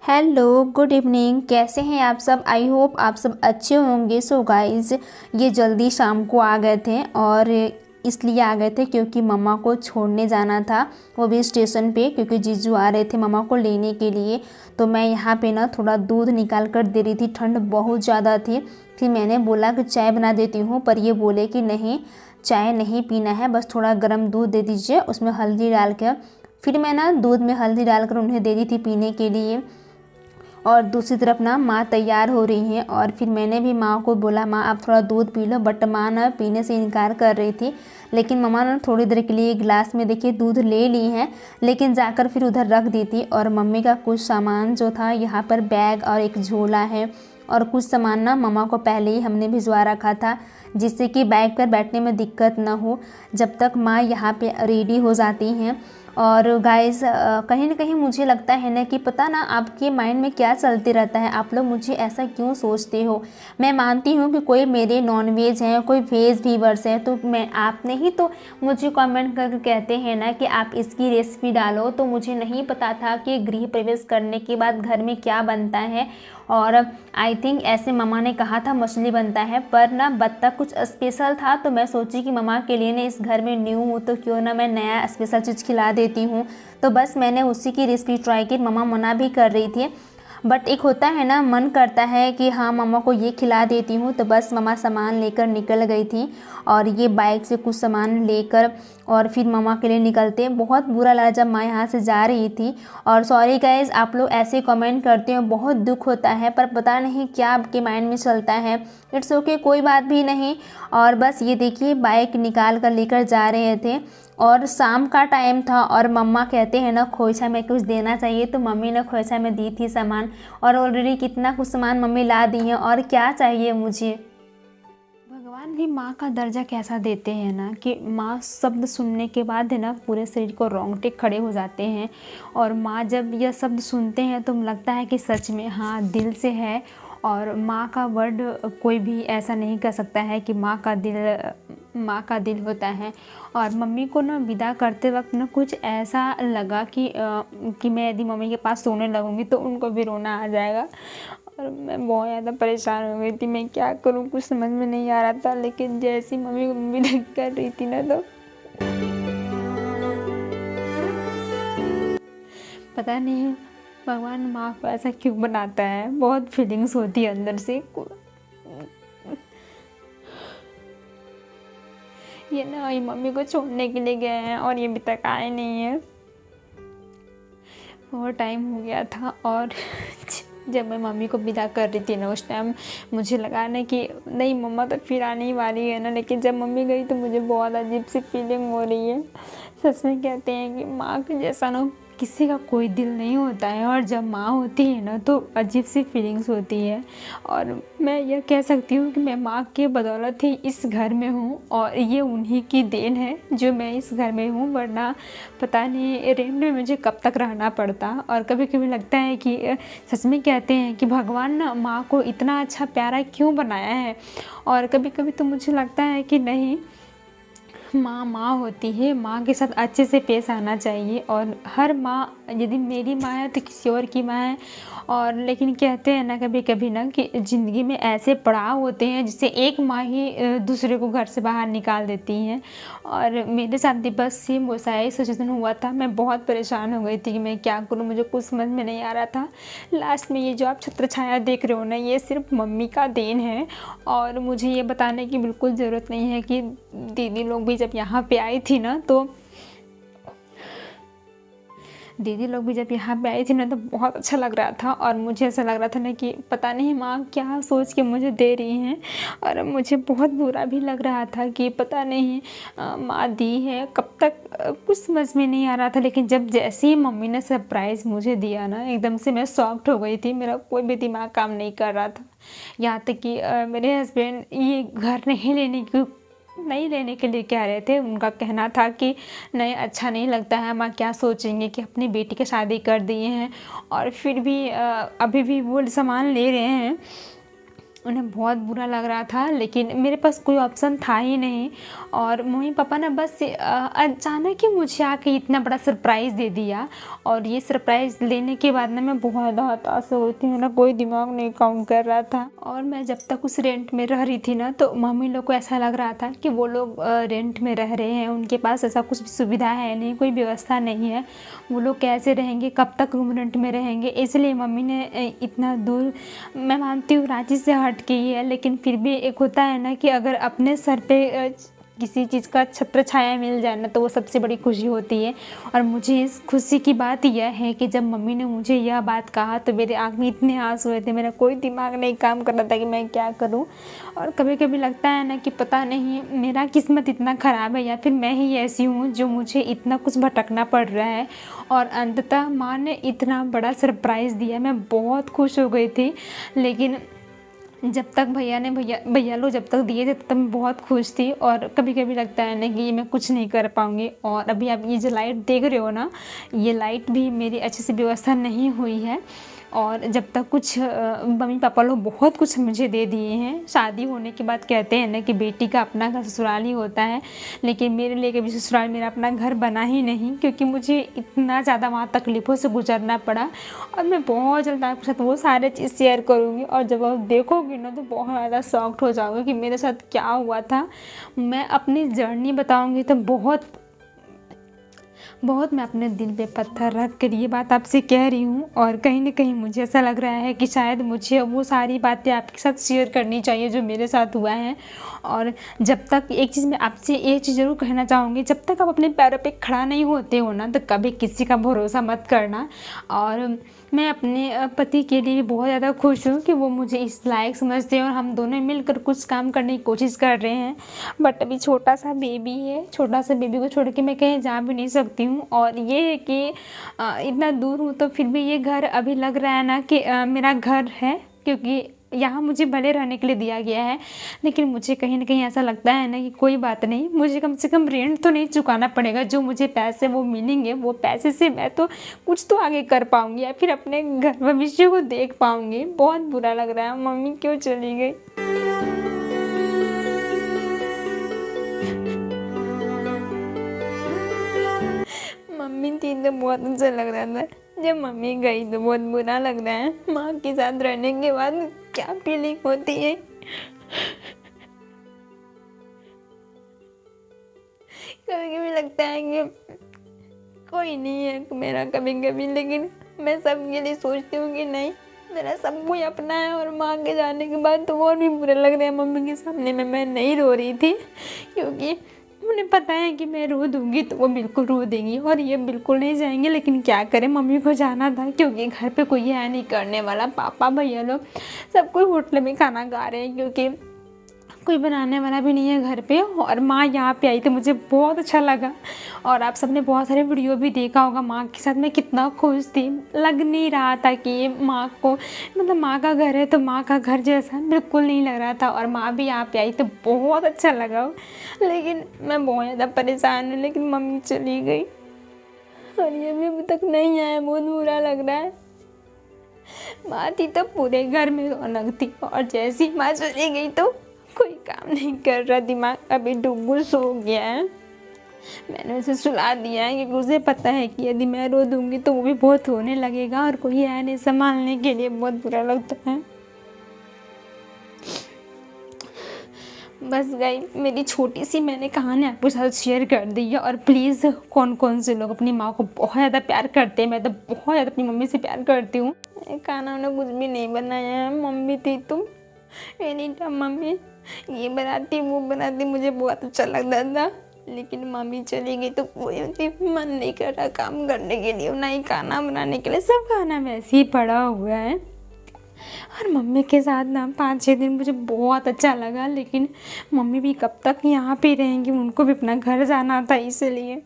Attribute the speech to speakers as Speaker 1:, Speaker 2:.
Speaker 1: Hello good evening. कैसे हैं आप सब? आई होप आप सब अच्छे होंगे। सो गाइस, ये जल्दी शाम को आ गए थे और इसलिए आ गए थे क्योंकि मम्मा को छोड़ने जाना था, वो भी स्टेशन पे, क्योंकि जीजू आ रहे थे मम्मा को लेने के लिए। तो मैं यहाँ पे ना थोड़ा दूध निकाल कर दे रही थी, ठंड बहुत ज़्यादा थी। फिर मैंने बोला कि चाय बना देती हूँ, पर ये बोले कि नहीं चाय नहीं पीना है, बस थोड़ा गर्म दूध दे दीजिए उसमें हल्दी डाल कर। फिर मैं ना दूध में हल्दी डालकर उन्हें दे दी थी पीने के लिए। और दूसरी तरफ ना माँ तैयार हो रही हैं और फिर मैंने भी माँ को बोला माँ आप थोड़ा दूध पी लो, बट माँ ना पीने से इनकार कर रही थी। लेकिन मम्मा ने थोड़ी देर के लिए गिलास में देखिए दूध ले ली हैं, लेकिन जाकर फिर उधर रख दी थी। और मम्मी का कुछ सामान जो था, यहाँ पर बैग और एक झोला है और कुछ सामान ना मम्मा को पहले ही हमने भिजवा रखा था, जिससे कि बैग पर बैठने में दिक्कत ना हो जब तक माँ यहाँ पे रेडी हो जाती हैं। और गाइस, कहीं ना कहीं मुझे लगता है ना कि पता ना आपके माइंड में क्या चलते रहता है, आप लोग मुझे ऐसा क्यों सोचते हो। मैं मानती हूँ कि कोई मेरे नॉन वेज हैं, कोई वेज व्यूवर्स हैं, तो मैं आपने ही तो मुझे कमेंट करके कहते हैं ना कि आप इसकी रेसिपी डालो। तो मुझे नहीं पता था कि गृह प्रवेश करने के बाद घर में क्या बनता है। और आई थिंक ऐसे मम्मा ने कहा था मछली बनता है, पर ना बत्तख कुछ स्पेशल था। तो मैं सोची कि मम्मा के लिए ना इस घर में न्यू हूँ तो क्यों ना मैं नया स्पेशल चीज़ खिला देती हूँ। तो बस मैंने उसी की रेसिपी ट्राई की। मम्मा मना भी कर रही थी, बट एक होता है ना, मन करता है कि हाँ मम्मा को ये खिला देती हूँ। तो बस मम्मा सामान लेकर निकल गई थी और ये बाइक से कुछ सामान लेकर और फिर मम्मा के लिए निकलते। बहुत बुरा लगा जब माँ यहाँ से जा रही थी। और सॉरी गाइज, आप लोग ऐसे कमेंट करते हो, बहुत दुख होता है, पर पता नहीं क्या आपके माइंड में चलता है। इट्स ओके, कोई बात भी नहीं। और बस ये देखिए बाइक निकाल कर लेकर जा रहे थे और शाम का टाइम था और मम्मा कहते हैं ना खोइछा में कुछ देना चाहिए, तो मम्मी ने खोइछा में दी थी सामान। और ऑलरेडी कितना कुछ सामान मम्मी ला दी है, और क्या चाहिए मुझे। भगवान भी माँ का दर्जा कैसा देते हैं ना कि माँ शब्द सुनने के बाद है ना पूरे शरीर को रोंगटे खड़े हो जाते हैं। और माँ जब यह शब्द सुनते हैं तो लगता है कि सच में हाँ दिल से है। और माँ का वर्ड कोई भी ऐसा नहीं कह सकता है कि माँ का दिल होता है। और मम्मी को ना विदा करते वक्त ना कुछ ऐसा लगा कि मैं यदि मम्मी के पास सोने लगूंगी तो उनको भी रोना आ जाएगा। और मैं बहुत ज़्यादा परेशान हो गई थी, मैं क्या करूँ कुछ समझ में नहीं आ रहा था। लेकिन जैसी मम्मी को विदा कर रही थी ना, तो पता नहीं भगवान माँ को ऐसा क्यों बनाता है, बहुत फीलिंग्स होती है अंदर से। ये ना ये मम्मी को छोड़ने के लिए गए हैं और ये अभी तक आए नहीं है। बहुत टाइम हो गया था और जब मैं मम्मी को विदा कर रही थी ना, उस टाइम मुझे लगा ना कि नहीं मम्मा तो फिर आने ही वाली है ना। लेकिन जब मम्मी गई तो मुझे बहुत अजीब सी फीलिंग हो रही है। सच में कहते हैं कि माँ के जैसा ना किसी का कोई दिल नहीं होता है, और जब माँ होती है ना तो अजीब सी फीलिंग्स होती है। और मैं यह कह सकती हूँ कि मैं माँ के बदौलत ही इस घर में हूँ और ये उन्हीं की देन है जो मैं इस घर में हूँ। वरना पता नहीं रेंट में मुझे कब तक रहना पड़ता। और कभी कभी लगता है कि सच में कहते हैं कि भगवान ना माँ को इतना अच्छा प्यारा क्यों बनाया है। और कभी कभी तो मुझे लगता है कि नहीं, माँ माँ होती है, माँ के साथ अच्छे से पेश आना चाहिए। और हर माँ, यदि मेरी माँ है तो किसी और की माँ है। और लेकिन कहते हैं ना कभी कभी ना कि ज़िंदगी में ऐसे पड़ाव होते हैं जिससे एक माँ ही दूसरे को घर से बाहर निकाल देती हैं। और मेरे साथ भी बस सेम वैसा ही सिचुएशन हुआ था। मैं बहुत परेशान हो गई थी कि मैं क्या करूँ, मुझे कुछ समझ में नहीं आ रहा था। लास्ट में ये जो आप छत्र छाया देख रहे हो ना, ये सिर्फ मम्मी का देन है। और मुझे ये बताने की बिल्कुल ज़रूरत नहीं है कि दीदी लोग भी जब यहाँ पे आई थी ना, तो बहुत अच्छा लग रहा था। और मुझे ऐसा लग रहा था ना कि पता नहीं माँ क्या सोच के मुझे दे रही हैं। और मुझे बहुत बुरा भी लग रहा था कि पता नहीं माँ दी है कब तक, कुछ समझ में नहीं आ रहा था। लेकिन जब जैसे ही मम्मी ने सरप्राइज़ मुझे दिया ना, एकदम से मैं शॉक्ड हो गई थी। मेरा कोई भी दिमाग काम नहीं कर रहा था। यहाँ तक कि मेरे हस्बैंड ये घर नहीं लेने के लिए कह रहे थे। उनका कहना था कि नहीं अच्छा नहीं लगता है, माँ क्या सोचेंगे कि अपनी बेटी की शादी कर दिए हैं। और फिर भी अभी भी वो सामान ले रहे हैं। उन्हें बहुत बुरा लग रहा था, लेकिन मेरे पास कोई ऑप्शन था ही नहीं। और मम्मी पापा ने बस अचानक ही मुझे आके इतना बड़ा सरप्राइज़ दे दिया। और ये सरप्राइज़ लेने के बाद ना मैं बहुत हताश होती हूँ ना, कोई दिमाग नहीं काम कर रहा था। और मैं जब तक उस रेंट में रह रही थी ना, तो मम्मी लोग को ऐसा लग रहा था कि वो लोग रेंट में रह रहे हैं, उनके पास ऐसा कुछ सुविधा है नहीं, कोई व्यवस्था नहीं है, वो लोग कैसे रहेंगे, कब तक रूम रेंट में रहेंगे। इसलिए मम्मी ने इतना दूर, मैं मानती हूँ रांची से हट के ही है, लेकिन फिर भी एक होता है ना कि अगर अपने सर पे किसी चीज़ का छत्र छाया मिल जाए ना, तो वो सबसे बड़ी खुशी होती है। और मुझे इस खुशी की बात यह है कि जब मम्मी ने मुझे यह बात कहा तो मेरे आँख में इतने आंसू हुए थे, मेरा कोई दिमाग नहीं काम कर रहा था कि मैं क्या करूं। और कभी कभी लगता है ना कि पता नहीं मेरा किस्मत इतना ख़राब है या फिर मैं ही ऐसी हूँ जो मुझे इतना कुछ भटकना पड़ रहा है। और अंततः माँ ने इतना बड़ा सरप्राइज़ दिया, मैं बहुत खुश हो गई थी। लेकिन जब तक भैया लोग जब तक दिए थे तब तक मैं बहुत खुश थी। और कभी कभी लगता है ना कि मैं कुछ नहीं कर पाऊँगी। और अभी आप ये जो लाइट देख रहे हो ना, ये लाइट भी मेरी अच्छे से व्यवस्था नहीं हुई है। और जब तक कुछ मम्मी पापा लोग बहुत कुछ मुझे दे दिए हैं। शादी होने के बाद कहते हैं ना कि बेटी का अपना घर ससुराल ही होता है, लेकिन मेरे लिए कभी ससुराल मेरा अपना घर बना ही नहीं, क्योंकि मुझे इतना ज़्यादा वहाँ तकलीफ़ों से गुजरना पड़ा। और मैं बहुत जल्द आपके साथ वो सारे चीज़ शेयर करूँगी, और जब आप देखोगी ना तो बहुत ज़्यादा शॉक्ड हो जाओगे कि मेरे साथ क्या हुआ था। मैं अपनी जर्नी बताऊँगी तो बहुत मैं अपने दिल पे पत्थर रख कर ये बात आपसे कह रही हूँ। और कहीं ना कहीं मुझे ऐसा लग रहा है कि शायद मुझे वो सारी बातें आपके साथ शेयर करनी चाहिए जो मेरे साथ हुआ है। और जब तक एक चीज़ मैं आपसे ये चीज़ ज़रूर कहना चाहूँगी, जब तक आप अपने पैरों पे खड़ा नहीं होते हो ना, तो कभी किसी का भरोसा मत करना। और मैं अपने पति के लिए बहुत ज़्यादा खुश हूँ कि वो मुझे इस लायक समझते हैं और हम दोनों मिलकर कुछ काम करने की कोशिश कर रहे हैं। बट अभी छोटा सा बेबी है, छोटा सा बेबी को छोड़ के मैं कहीं जा भी नहीं सकती हूँ। और ये है कि इतना दूर हूँ तो फिर भी ये घर अभी लग रहा है ना कि मेरा घर है, क्योंकि यहाँ मुझे भले रहने के लिए दिया गया है। लेकिन मुझे कहीं ना कहीं ऐसा लगता है ना कि कोई बात नहीं, मुझे कम से कम रेंट तो नहीं चुकाना पड़ेगा। जो मुझे पैसे वो मिलेंगे, वो पैसे से मैं तो कुछ तो आगे कर पाऊँगी या फिर अपने घर भविष्य को देख पाऊँगी। बहुत बुरा लग रहा है, मम्मी क्यों चली गई। मम्मी थी तो बहुत अच्छा लग रहा था, जब मम्मी गई तो बहुत बुरा लग रहा है। माँ के साथ रहने के बाद क्या फीलिंग होती है। कभी कभी लगता है कि कोई नहीं है मेरा कभी कभी, लेकिन मैं सबके लिए सोचती हूँ कि नहीं, मेरा सब कोई अपना है। और माँ के जाने के बाद तो और भी बुरा लग रहा है। मम्मी के सामने में मैं नहीं रो रही थी, क्योंकि उन्हें पता है कि मैं रो दूँगी तो वो बिल्कुल रो देंगी और ये बिल्कुल नहीं जाएंगे। लेकिन क्या करें, मम्मी को जाना था, क्योंकि घर पे कोई है नहीं करने वाला। पापा भैया लोग सब कोई होटल में खाना खा रहे हैं, क्योंकि कोई बनाने वाला भी नहीं है घर पे। और माँ यहाँ पे आई तो मुझे बहुत अच्छा लगा। और आप सबने बहुत सारे वीडियो भी देखा होगा, माँ के साथ मैं कितना खुश थी। लग नहीं रहा था कि ये माँ को, मतलब माँ का घर है तो माँ का घर जैसा बिल्कुल नहीं लग रहा था। और माँ भी यहाँ पे आई तो बहुत अच्छा लगा। लेकिन मैं बहुत ज़्यादा परेशान हूँ, लेकिन मम्मी चली गई और ये भी अभी तक नहीं आया। बहुत बुरा लग रहा है। माँ थी तो पूरे घर में रौनक थी, और जैसी माँ चली गई तो कोई काम नहीं कर रहा। दिमाग अभी डुबुल सो गया है। मैंने उसे सुला दिया है, क्योंकि उसे पता है कि यदि मैं रो दूंगी तो वो भी बहुत रोने लगेगा और कोई है नहीं संभालने के लिए। बहुत बुरा लगता है। बस गई मेरी छोटी सी मैंने कहानी आपके साथ शेयर कर दी है। और प्लीज़ कौन कौन से लोग अपनी माँ को बहुत ज़्यादा प्यार करते हैं, मैं तो बहुत ज़्यादा अपनी मम्मी से प्यार करती हूँ। खाना उन्हें कुछ भी नहीं बनाया है। मम्मी थी तुम एनी टाइम मम्मी ये बनाती वो बनाती, मुझे बहुत अच्छा लगता था। लेकिन मम्मी चली गई तो कोई मन नहीं कर रहा काम करने के लिए, ना ही खाना बनाने के लिए। सब खाना वैसे ही पड़ा हुआ है। और मम्मी के साथ ना 5-6 दिन मुझे बहुत अच्छा लगा। लेकिन मम्मी भी कब तक यहाँ पे रहेंगी, उनको भी अपना घर जाना था, इसलिए